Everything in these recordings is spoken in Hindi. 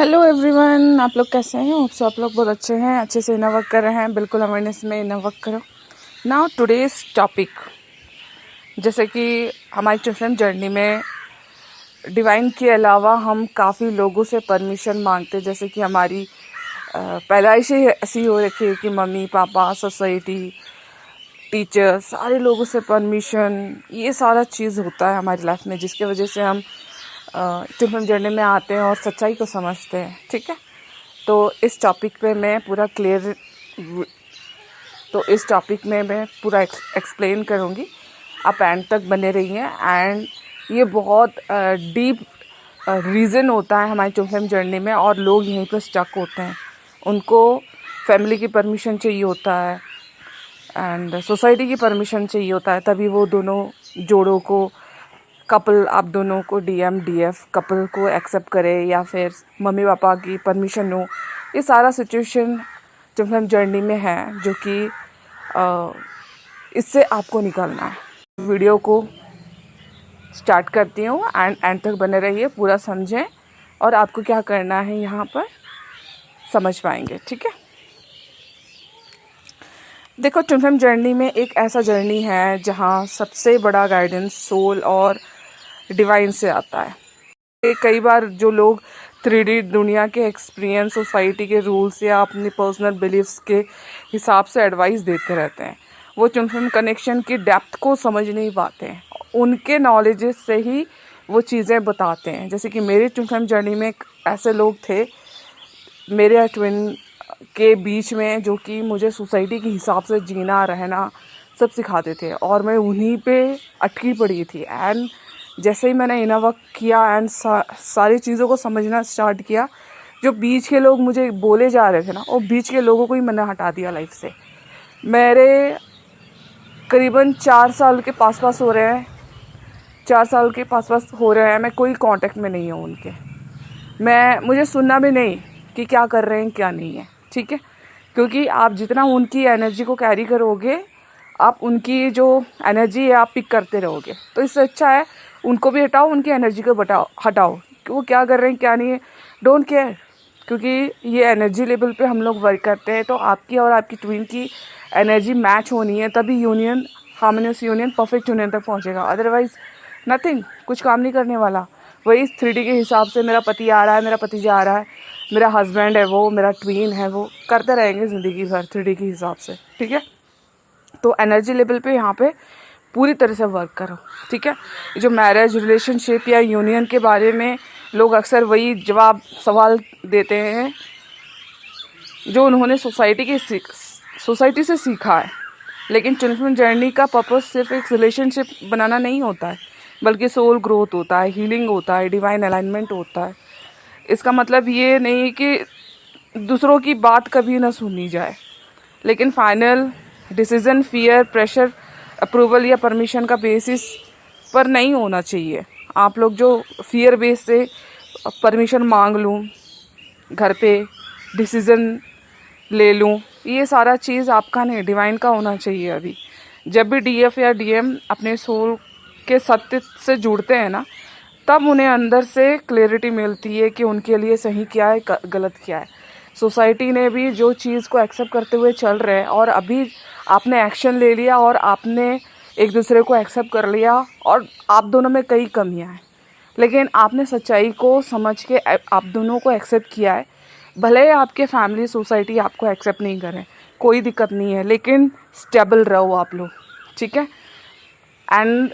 हेलो एवरीवन, आप लोग कैसे हैं? होप सो आप लोग बहुत अच्छे हैं, अच्छे से इनर वर्क कर रहे हैं। बिल्कुल अवेयरनेस में इनर वर्क करो। नाउ टुडेज टॉपिक, जैसे कि हमारी ट्यूशन जर्नी में डिवाइन के अलावा हम काफ़ी लोगों से परमिशन मांगते हैं। जैसे कि हमारी पैदाइश ही ऐसी हो रखी है कि मम्मी पापा, सोसाइटी, टीचर, सारे लोगों से परमिशन, ये सारा चीज़ होता है हमारी लाइफ में, जिसके वजह से हम ट्यूशन जर्नी में आते हैं और सच्चाई को समझते हैं। ठीक है, तो इस टॉपिक में मैं पूरा एक्सप्लेन करूँगी। आप एंड तक बने रहिए। एंड ये बहुत डीप रीज़न होता है हमारी ट्यूशन जर्नी में, और लोग यहीं पर स्टक होते हैं। उनको फैमिली की परमिशन चाहिए होता है एंड सोसाइटी की परमिशन चाहिए होता है, तभी वो दोनों जोड़ों को, कपल, आप दोनों को DF कपल को एक्सेप्ट करे, या फिर मम्मी पापा की परमिशन हो। ये सारा सिचुएशन जब हम जर्नी में है, जो कि इससे आपको निकलना है। वीडियो को स्टार्ट करती हूँ एंड एंड तक बने रहिए, पूरा समझें और आपको क्या करना है यहाँ पर समझ पाएंगे। ठीक है, देखो, ट्विन जर्नी में एक ऐसा जर्नी है जहाँ सबसे बड़ा गाइडेंस सोल और डिवाइन से आता है। कई बार जो लोग 3D दुनिया के एक्सपीरियंस, सोसाइटी के रूल्स या अपनी पर्सनल बिलीफ्स के हिसाब से एडवाइस देते रहते हैं, वो ट्विन कनेक्शन की डेप्थ को समझ नहीं पाते हैं। उनके नॉलेज से ही वो चीज़ें बताते हैं। जैसे कि मेरी ट्विन जर्नी में ऐसे लोग थे मेरे ट्विन के बीच में, जो कि मुझे सोसाइटी के हिसाब से जीना, रहना सब सिखाते थे, और मैं उन्हीं पे अटकी पड़ी थी। एंड जैसे ही मैंने इनर वर्क किया एंड सारी चीज़ों को समझना स्टार्ट किया, जो बीच के लोग मुझे बोले जा रहे थे ना, वो बीच के लोगों को ही मैंने हटा दिया लाइफ से। मेरे करीबन 4 साल के पास हो रहे हैं, 4 साल के पास हो रहे हैं, मैं कोई कांटेक्ट में नहीं हूँ उनके। मुझे सुनना भी नहीं कि क्या कर रहे हैं क्या नहीं है। ठीक है, क्योंकि आप जितना उनकी एनर्जी को कैरी करोगे, आप उनकी जो एनर्जी है आप पिक करते रहोगे। तो इससे अच्छा है उनको भी हटाओ, उनकी एनर्जी को हटाओ कि वो क्या कर रहे हैं क्या नहीं है, डोंट केयर। क्योंकि ये एनर्जी लेवल पे हम लोग वर्क करते हैं, तो आपकी और आपकी ट्विन की एनर्जी मैच होनी है, तभी union, harmonious union, perfect union तक पहुंचेगा। अदरवाइज नथिंग, कुछ काम नहीं करने वाला। वही 3D के हिसाब से मेरा पति आ रहा है, मेरा पति जा रहा है, मेरा हस्बैंड है वो, मेरा ट्वीन है वो, करते रहेंगे ज़िंदगी भर 3D के हिसाब से। ठीक है, तो एनर्जी लेवल पे यहाँ पे पूरी तरह से वर्क करो। ठीक है, जो मैरिज, रिलेशनशिप या यूनियन के बारे में लोग अक्सर वही सवाल देते हैं जो उन्होंने सोसाइटी से सीखा है। लेकिन ट्विन जर्नी का पर्पस सिर्फ एक रिलेशनशिप बनाना नहीं होता है, बल्कि सोल ग्रोथ होता है, हीलिंग होता है, डिवाइन अलाइनमेंट होता है। इसका मतलब ये नहीं कि दूसरों की बात कभी ना सुनी जाए, लेकिन final decision fear, pressure, approval या परमिशन का बेसिस पर नहीं होना चाहिए। आप लोग जो फियर बेस से परमिशन मांग लूँ, घर पे डिसीज़न ले लूँ, ये सारा चीज़ आपका नहीं, डिवाइन का होना चाहिए। अभी जब भी DF या DM अपने सोल के सत्य से जुड़ते हैं ना, तब उन्हें अंदर से क्लैरिटी मिलती है कि उनके लिए सही क्या है, गलत क्या है। सोसाइटी ने भी जो चीज़ को एक्सेप्ट करते हुए चल रहे हैं, और अभी आपने एक्शन ले लिया और आपने एक दूसरे को एक्सेप्ट कर लिया, और आप दोनों में कई कमियां हैं, लेकिन आपने सच्चाई को समझ के आप दोनों को एक्सेप्ट किया है। भले ही आपके फैमिली, सोसाइटी आपको एक्सेप्ट नहीं करें, कोई दिक्कत नहीं है, लेकिन स्टेबल रहो आप लोग। ठीक है, एंड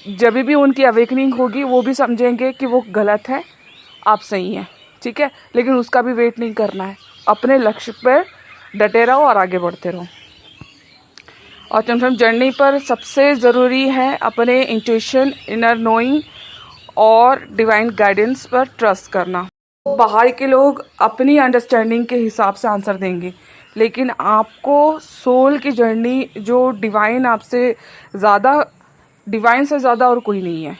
जब भी उनकी अवेकनिंग होगी, वो भी समझेंगे कि वो गलत है, आप सही हैं। ठीक है, लेकिन उसका भी वेट नहीं करना है, अपने लक्ष्य पर डटे रहो और आगे बढ़ते रहो। और ट्विन जर्नी पर सबसे ज़रूरी है अपने इंट्यूशन, इनर नोइंग और डिवाइन गाइडेंस पर ट्रस्ट करना। बाहर के लोग अपनी अंडरस्टैंडिंग के हिसाब से आंसर देंगे, लेकिन आपको सोल की जर्नी, जो डिवाइन से ज़्यादा और कोई नहीं है,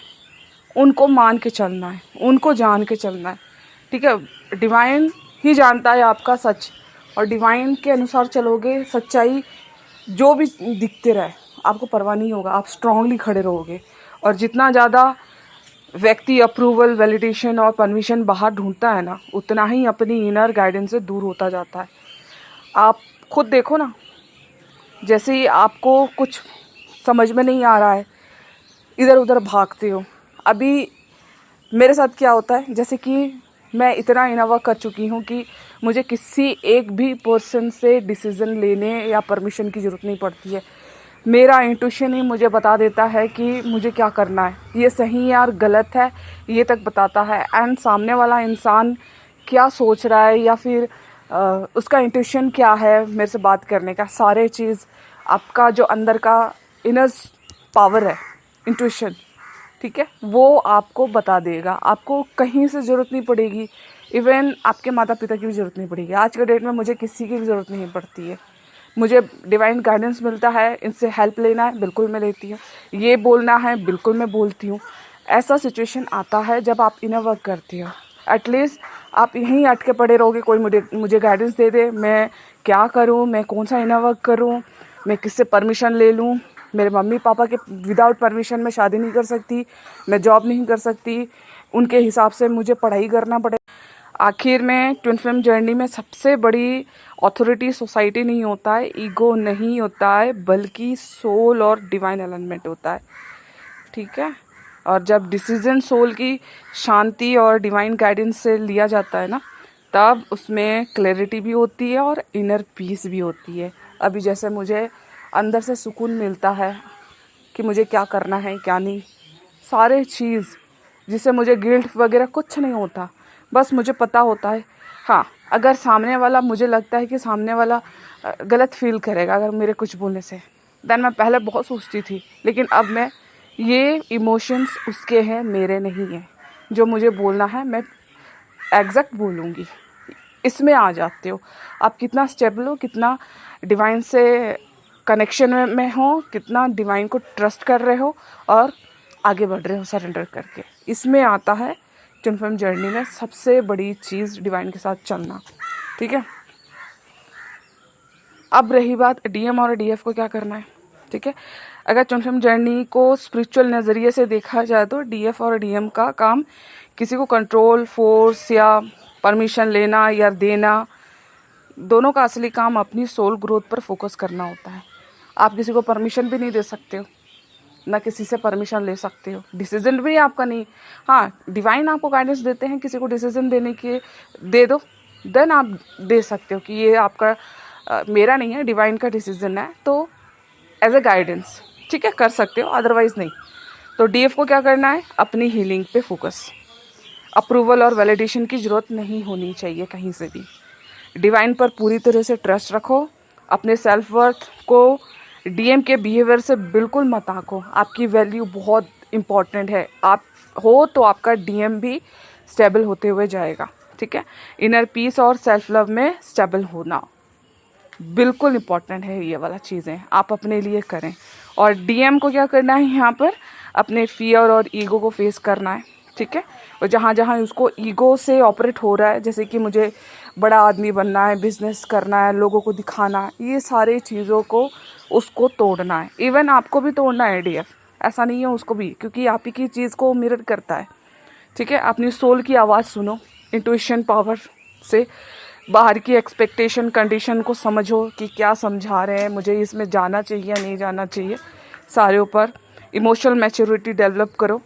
उनको मान के चलना है, उनको जान के चलना है। ठीक है, डिवाइन ही जानता है आपका सच, और डिवाइन के अनुसार चलोगे, सच्चाई जो भी दिखते रहे आपको परवाह नहीं होगा, आप स्ट्रांगली खड़े रहोगे। और जितना ज़्यादा व्यक्ति अप्रूवल, वैलिडेशन और परमिशन बाहर ढूंढता है ना, उतना ही अपनी इनर गाइडेंस से दूर होता जाता है। आप खुद देखो ना, जैसे ही आपको कुछ समझ में नहीं आ रहा है, इधर उधर भागते हो। अभी मेरे साथ क्या होता है, जैसे कि मैं इतना इनर वर्क कर चुकी हूँ कि मुझे किसी एक भी पर्सन से डिसीज़न लेने या परमिशन की ज़रूरत नहीं पड़ती है। मेरा इंट्यूशन ही मुझे बता देता है कि मुझे क्या करना है, ये सही है और गलत है, ये तक बताता है। एंड सामने वाला इंसान क्या सोच रहा है या फिर उसका इंट्यूशन क्या है मेरे से बात करने का, सारे चीज़ आपका जो अंदर का इनर पावर है, इंट्यूशन, ठीक है, वो आपको बता देगा। आपको कहीं से ज़रूरत नहीं पड़ेगी, इवन आपके माता पिता की भी ज़रूरत नहीं पड़ेगी। आज के डेट में मुझे किसी की भी ज़रूरत नहीं पड़ती है। मुझे डिवाइन गाइडेंस मिलता है, इनसे हेल्प लेना है बिल्कुल मैं लेती हूँ, ये बोलना है बिल्कुल मैं बोलती हूँ। ऐसा सिचुएशन आता है जब आप इनर वर्क करती हो। एटलीस्ट आप यहीं अटके पड़े रहोगे, कोई मुझे गाइडेंस दे दे, मैं क्या करूँ, मैं कौन सा इनर वर्क करूँ, मैं किससे परमिशन ले लूँ। मेरे मम्मी पापा के विदाउट परमिशन मैं शादी नहीं कर सकती, मैं जॉब नहीं कर सकती, उनके हिसाब से मुझे पढ़ाई करना पड़ेगा। आखिर में ट्विन फ्लेम जर्नी में सबसे बड़ी अथॉरिटी सोसाइटी नहीं होता है, ईगो नहीं होता है, बल्कि सोल और डिवाइन अलाइनमेंट होता है, ठीक है। और जब डिसीजन सोल की शांति और डिवाइन गाइडेंस से लिया जाता है ना, तब उसमें क्लैरिटी भी होती है और इनर पीस भी होती है। अभी जैसे मुझे अंदर से सुकून मिलता है कि मुझे क्या करना है क्या नहीं, सारे चीज़, जिससे मुझे गिल्ट वगैरह कुछ नहीं होता। बस मुझे पता होता है, हाँ, अगर सामने वाला, मुझे लगता है कि सामने वाला गलत फील करेगा अगर मेरे कुछ बोलने से, देन मैं पहले बहुत सोचती थी, लेकिन अब मैं, ये इमोशंस उसके हैं, मेरे नहीं हैं। जो मुझे बोलना है मैं एग्जैक्ट बोलूँगी। इसमें आ जाते हो आप, कितना स्टेबल हो, कितना डिवाइन से कनेक्शन में हो, कितना डिवाइन को ट्रस्ट कर रहे हो और आगे बढ़ रहे हो सरेंडर करके। इसमें आता है ट्विन फ्लेम जर्नी में सबसे बड़ी चीज़, डिवाइन के साथ चलना, ठीक है। अब रही बात डीएम और डीएफ को क्या करना है, ठीक है। अगर ट्विन फ्लेम जर्नी को स्पिरिचुअल नज़रिए से देखा जाए तो डीएफ और डीएम का काम किसी को कंट्रोल, फोर्स या परमिशन लेना या देना, दोनों का असली काम अपनी सोल ग्रोथ पर फोकस करना होता है। आप किसी को परमिशन भी नहीं दे सकते हो, ना किसी से परमिशन ले सकते हो, डिसीजन भी आपका नहीं। हाँ, डिवाइन आपको गाइडेंस देते हैं किसी को डिसीजन देने के, दे दो, देन आप दे सकते हो कि ये आपका मेरा नहीं है, डिवाइन का डिसीजन है, तो एज ए गाइडेंस, ठीक है, कर सकते हो, अदरवाइज नहीं। तो डीएफ को क्या करना है, अपनी हीलिंग पे फोकस। अप्रूवल और वैलिडेशन की ज़रूरत नहीं होनी चाहिए कहीं से भी। डिवाइन पर पूरी तरह से ट्रस्ट रखो। अपने सेल्फ वर्थ को डीएम के बिहेवियर से बिल्कुल मत आंको। आपकी वैल्यू बहुत इम्पॉर्टेंट है। आप हो तो आपका डीएम भी स्टेबल होते हुए जाएगा, ठीक है। इनर पीस और सेल्फ लव में स्टेबल होना बिल्कुल इम्पॉर्टेंट है। ये वाला चीज़ें आप अपने लिए करें। और डीएम को क्या करना है, यहाँ पर अपने फियर और ईगो को फेस करना है, ठीक है। और जहाँ जहाँ उसको ईगो से ऑपरेट हो रहा है, जैसे कि मुझे बड़ा आदमी बनना है, बिजनेस करना है, लोगों को दिखाना है, ये सारी चीज़ों को उसको तोड़ना है। इवन आपको भी तोड़ना है डीएफ, ऐसा नहीं है उसको भी, क्योंकि आप ही की चीज़ को मिरर करता है, ठीक है। अपनी सोल की आवाज़ सुनो, इंट्यूशन पावर से बाहर की एक्सपेक्टेशन कंडीशन को समझो कि क्या समझा रहे हैं, मुझे इसमें जाना चाहिए या नहीं जाना चाहिए। सारे ऊपर इमोशनल मैच्योरिटी डेवलप करो,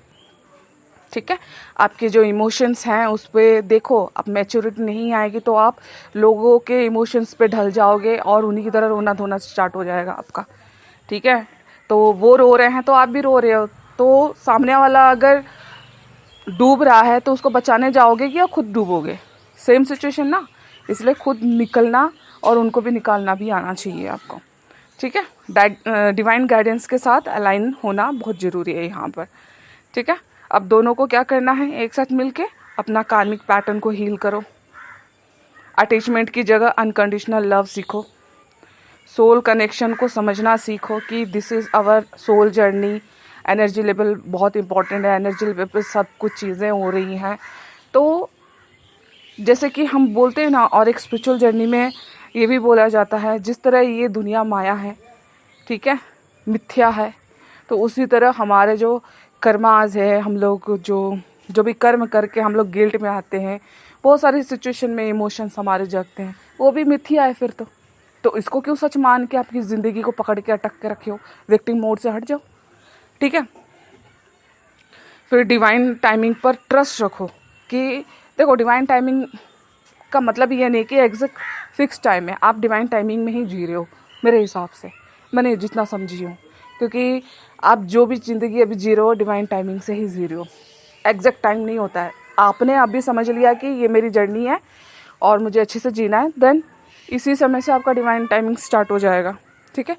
ठीक है। आपके जो इमोशंस हैं उस पर देखो, अब मैच्योरिटी नहीं आएगी तो आप लोगों के इमोशंस पे ढल जाओगे और उन्हीं की तरह रोना धोना स्टार्ट हो जाएगा आपका, ठीक है। तो वो रो रहे हैं तो आप भी रो रहे हो, तो सामने वाला अगर डूब रहा है तो उसको बचाने जाओगे या खुद डूबोगे, सेम सिचुएशन ना। इसलिए खुद निकलना और उनको भी निकालना भी आना चाहिए आपको, ठीक है। डिवाइन गाइडेंस के साथ अलाइन होना बहुत ज़रूरी है यहाँ पर, ठीक है। अब दोनों को क्या करना है, एक साथ मिलके अपना कार्मिक पैटर्न को हील करो। अटैचमेंट की जगह अनकंडीशनल लव सीखो। सोल कनेक्शन को समझना सीखो कि this is our soul journey. Energy level बहुत इंपॉर्टेंट है, एनर्जी लेवल पर सब कुछ चीज़ें हो रही हैं। तो जैसे कि हम बोलते हैं ना, और एक स्पिरिचुअल जर्नी में ये भी बोला जाता है, जिस तरह ये दुनिया माया है, ठीक है, मिथ्या है, तो उसी तरह हमारे जो कर्माज है, हम लोग जो जो भी कर्म करके हम लोग गिल्ट में आते हैं, बहुत सारी सिचुएशन में इमोशंस हमारे जगते हैं, वो भी मिथ्या है फिर तो इसको क्यों सच मान के आपकी ज़िंदगी को पकड़ के अटक के रखे हो? विक्टिम मोड से हट जाओ, ठीक है। फिर डिवाइन टाइमिंग पर ट्रस्ट रखो कि देखो, डिवाइन टाइमिंग का मतलब ये नहीं कि एग्जैक्ट फिक्स टाइम है, आप डिवाइन टाइमिंग में ही जी रहे हो मेरे हिसाब से, मैंने जितना समझी हूँ, क्योंकि आप जो भी ज़िंदगी अभी जी रहे हो डिवाइन टाइमिंग से ही जी रहे हो। एग्जैक्ट टाइम नहीं होता है। आपने अभी समझ लिया कि ये मेरी जर्नी है और मुझे अच्छे से जीना है, देन इसी समय से आपका डिवाइन टाइमिंग स्टार्ट हो जाएगा, ठीक है।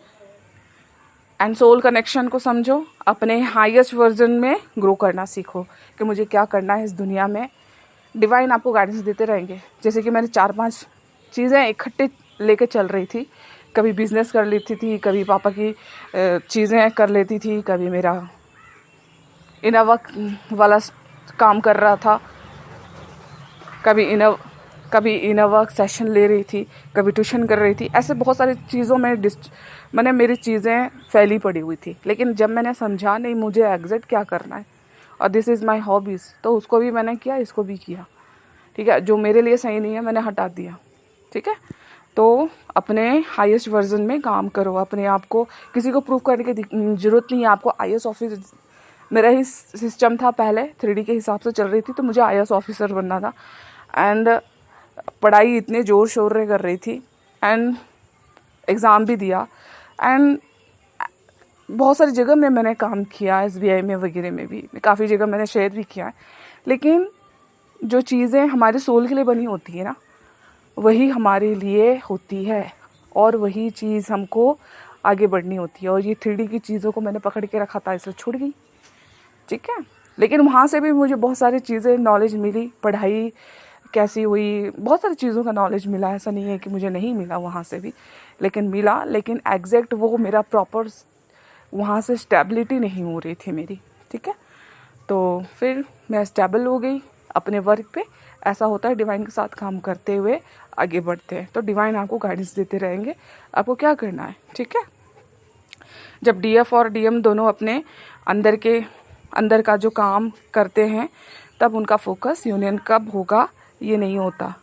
एंड सोल कनेक्शन को समझो, अपने हाईएस्ट वर्जन में ग्रो करना सीखो कि मुझे क्या करना है इस दुनिया में। डिवाइन आपको गाइडेंस देते रहेंगे। जैसे कि मैंने 4-5 चीज़ें इकट्ठे लेके चल रही थी, कभी बिजनेस कर लेती थी, कभी पापा की चीज़ें कर लेती थी, कभी मेरा इनोवा वाला काम कर रहा था, कभी इनोवा सेशन ले रही थी, कभी ट्यूशन कर रही थी। ऐसे बहुत सारी चीज़ों में मैंने मेरी चीज़ें फैली पड़ी हुई थी। लेकिन जब मैंने समझा नहीं मुझे एग्जैक्ट क्या करना है और दिस इज़ माय हॉबीज़, तो उसको भी मैंने किया, इसको भी किया, ठीक है। जो मेरे लिए सही नहीं है मैंने हटा दिया, ठीक है। तो अपने हाईएस्ट वर्जन में काम करो, अपने आप को किसी को प्रूव करने की ज़रूरत नहीं है। आपको IAS ऑफिसर, मेरा ही सिस्टम था पहले, 3D के हिसाब से चल रही थी, तो मुझे IAS ऑफिसर बनना था। एंड पढ़ाई इतने ज़ोर शोर से कर रही थी एंड एग्ज़ाम भी दिया एंड बहुत सारी जगह में मैंने काम किया, SBI में वगैरह में भी काफ़ी जगह मैंने शेयर भी किया है। लेकिन जो चीज़ें हमारे सोल के लिए बनी होती है ना, वही हमारे लिए होती है और वही चीज़ हमको आगे बढ़नी होती है। और ये 3D की चीज़ों को मैंने पकड़ के रखा था, इसलिए छूट गई, ठीक है। लेकिन वहाँ से भी मुझे बहुत सारी चीज़ें नॉलेज मिली, पढ़ाई कैसी हुई, बहुत सारी चीज़ों का नॉलेज मिला। ऐसा नहीं है कि मुझे नहीं मिला वहाँ से भी, लेकिन मिला। लेकिन एग्जैक्ट वो मेरा प्रॉपर वहाँ से स्टेबिलिटी नहीं हो रही थी मेरी, ठीक है। तो फिर मैं स्टेबल हो गई अपने वर्क पे। ऐसा होता है डिवाइन के साथ काम करते हुए आगे बढ़ते हैं, तो डिवाइन आपको गाइडेंस देते रहेंगे आपको क्या करना है, ठीक है। जब DF और DM दोनों अपने अंदर का जो काम करते हैं, तब उनका फोकस यूनियन कब होगा ये नहीं होता,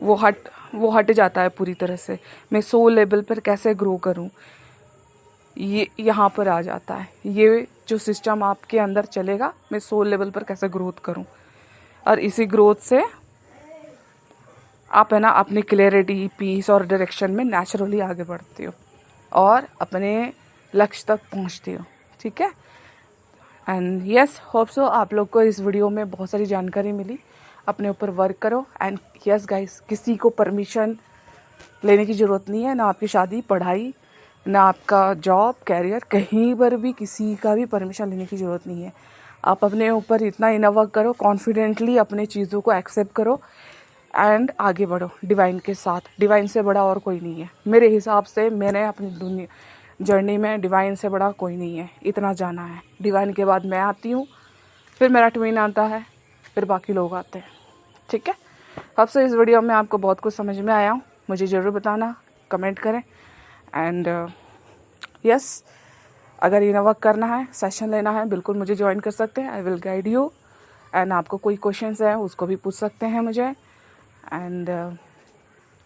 वो हट जाता है पूरी तरह से। मैं सोल लेवल पर कैसे ग्रो करूं, ये यहाँ पर आ जाता है। ये जो सिस्टम आपके अंदर चलेगा, मैं सोल लेवल पर कैसे ग्रोथ करूं, और इसी ग्रोथ से आप है ना अपनी क्लैरिटी, पीस और डायरेक्शन में नेचुरली आगे बढ़ते हो और अपने लक्ष्य तक पहुंचते हो, ठीक है। एंड यस, होप सो आप लोग को इस वीडियो में बहुत सारी जानकारी मिली। अपने ऊपर वर्क करो। एंड यस गाइस, किसी को परमिशन लेने की ज़रूरत नहीं है, ना आपकी शादी, पढ़ाई, ना आपका जॉब, कैरियर, कहीं पर भी किसी का भी परमिशन लेने की ज़रूरत नहीं है। आप अपने ऊपर इतना इनफ वर्क करो, कॉन्फिडेंटली अपने चीज़ों को एक्सेप्ट करो एंड आगे बढ़ो डिवाइन के साथ। डिवाइन से बड़ा और कोई नहीं है मेरे हिसाब से। मैंने अपनी दुनिया जर्नी में डिवाइन से बड़ा कोई नहीं है, इतना जाना है। डिवाइन के बाद मैं आती हूँ, फिर मेरा ट्विन आता है, फिर बाकी लोग आते हैं, ठीक है। अब से इस वीडियो में आपको बहुत कुछ समझ में आया, मुझे ज़रूर बताना, कमेंट करें। एंड यस, अगर ये वर्क करना है, सेशन लेना है, बिल्कुल मुझे ज्वाइन कर सकते हैं। I will guide you. And आपको कोई क्वेश्चंस है उसको भी पूछ सकते हैं मुझे। एंड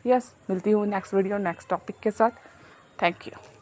यस, मिलती हूँ नेक्स्ट वीडियो नेक्स्ट टॉपिक के साथ। Thank you.